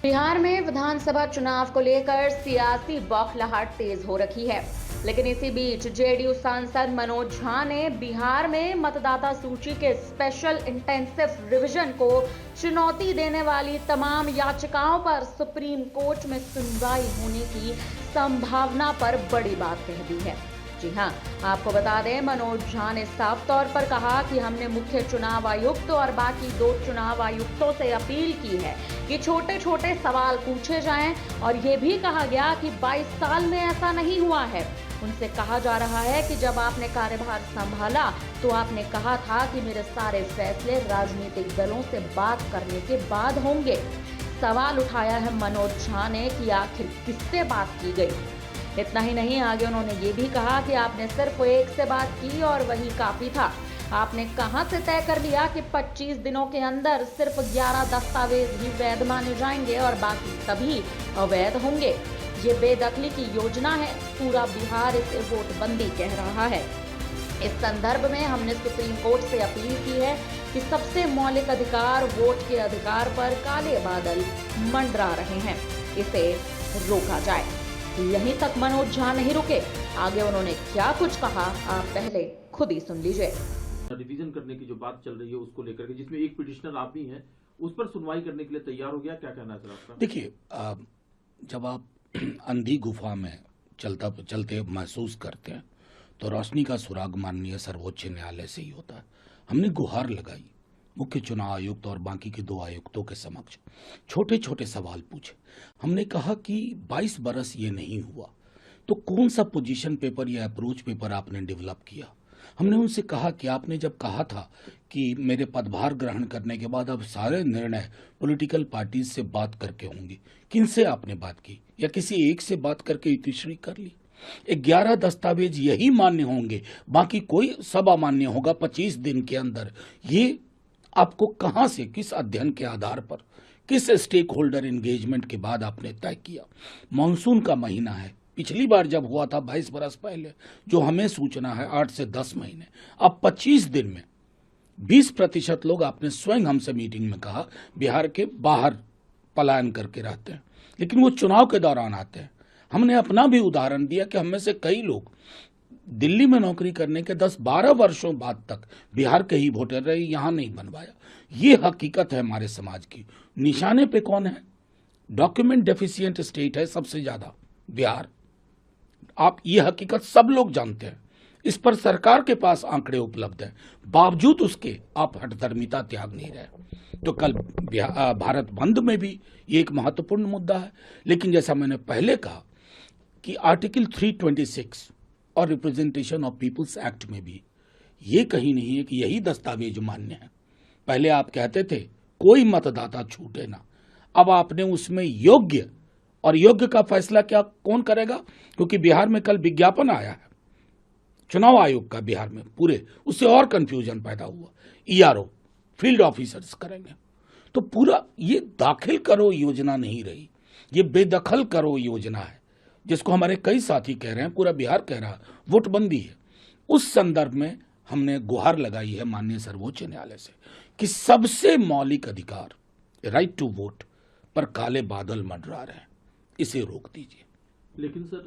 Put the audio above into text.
बिहार में विधानसभा चुनाव को लेकर सियासी बौखलाहट तेज हो रखी है, लेकिन इसी बीच जेडीयू सांसद मनोज झा ने बिहार में मतदाता सूची के स्पेशल इंटेंसिव रिवीजन को चुनौती देने वाली तमाम याचिकाओं पर सुप्रीम कोर्ट में सुनवाई होने की संभावना पर बड़ी बात कह दी है। जी हां, आपको बता दें, मनोज झा ने साफ तौर पर कहा कि हमने मुख्य चुनाव आयुक्त और बाकी 2 चुनाव आयुक्तों से अपील की है कि छोटे छोटे सवाल पूछे जाएं, और ये भी कहा गया कि 22 साल में ऐसा नहीं हुआ है। उनसे कहा जा रहा है कि जब आपने कार्यभार संभाला तो आपने कहा था कि मेरे सारे फैसले राजनीतिक दलों से बात करने के बाद होंगे। सवाल उठाया है मनोज झा ने कि आखिर किससे बात की गई। इतना ही नहीं, आगे उन्होंने ये भी कहा कि आपने सिर्फ एक से बात की और वही काफी था। आपने कहां से तय कर लिया कि 25 दिनों के अंदर सिर्फ 11 दस्तावेज ही वैध माने जाएंगे और बाकी सभी अवैध होंगे। ये बेदखली की योजना है, पूरा बिहार इसे वोटबंदी कह रहा है। इस संदर्भ में हमने सुप्रीम कोर्ट से अपील की है कि सबसे मौलिक अधिकार वोट के अधिकार पर काले बादल मंडरा रहे हैं, इसे रोका जाए। यहीं तक मनोज झा नहीं रुके, आगे उन्होंने क्या कुछ कहा आप पहले खुद ही सुन लीजिए। रिवीजन करने की जो बात चल रही है उसको लेकर के, जिसमें एक पिटिशनर आप भी हैं, उस पर सुनवाई करने के लिए तैयार हो गया, क्या कहना है सर आपका? देखिए, जब आप अंधी गुफा में चलते महसूस करते हैं तो रोशनी का सुराग माननीय सर्वोच्च न्यायालय से ही होता है। हमने गुहार लगाई मुख्य चुनाव आयुक्त और बाकी के 2 आयुक्तों के समक्ष, छोटे छोटे सवाल पूछे। हमने कहा कि 22 बरस ये नहीं हुआ तो कौन सा पोजीशन पेपर या अप्रोच पेपर आपने डेवलप किया। हमने उनसे कहा कि आपने जब कहा था कि मेरे पदभार ग्रहण करने के बाद अब सारे निर्णय पॉलिटिकल पार्टीज से बात करके होंगे, किनसे आपने बात की या किसी एक से बात करके इतिश्री कर ली? 11 दस्तावेज यही मान्य होंगे, बाकी कोई सब अमान्य होगा 25 दिन के अंदर। ये आपको कहां से, किस अध्ययन के आधार पर, किस स्टेक होल्डर एंगेजमेंट के बाद आपने तय किया? मानसून का महीना है, पिछली बार जब हुआ था 22 बरस पहले, जो हमें सूचना है 8 से 10 महीने, अब 25 दिन में 20% लोग, आपने स्वयं हमसे मीटिंग में कहा, बिहार के बाहर पलायन करके रहते हैं, लेकिन वो चुनाव के दौरान आते हैं। हमने अपना भी उदाहरण दिया कि हम में से कई लोग दिल्ली में नौकरी करने के 10-12 वर्षों बाद तक बिहार के ही वोटर रहे, यहां नहीं बनवाया। ये हकीकत है हमारे समाज की। निशाने पे कौन है? डॉक्यूमेंट डेफिशिएंट स्टेट है सबसे ज्यादा बिहार। आप ये हकीकत सब लोग जानते हैं, इस पर सरकार के पास आंकड़े उपलब्ध हैं, बावजूद उसके आप हठधर्मिता त्याग नहीं रहे। तो कल भारत बंद में भी ये एक महत्वपूर्ण मुद्दा है। लेकिन जैसा मैंने पहले कहा कि आर्टिकल 326 और रिप्रेजेंटेशन ऑफ पीपुल्स एक्ट में भी ये कहीं नहीं है कि यही दस्तावेज मान्य है। पहले आप कहते थे कोई मतदाता छूटे ना, अब आपने उसमें योग्य, और योग्य का फैसला क्या कौन करेगा? क्योंकि बिहार में कल विज्ञापन आया है चुनाव आयोग का, बिहार में पूरे, उससे और कंफ्यूजन पैदा हुआ। ईआरओ फील्ड ऑफिसर्स करेंगे, तो पूरा ये दाखिल करो योजना नहीं रही, ये बेदखल करो योजना है, जिसको हमारे कई साथी कह रहे हैं, पूरा बिहार कह रहा है वोटबंदी है। उस संदर्भ में हमने गुहार लगाई है माननीय सर्वोच्च न्यायालय से कि सबसे मौलिक अधिकार राइट टू वोट पर काले बादल मंडरा रहे हैं, इसे रोक दीजिए। लेकिन सर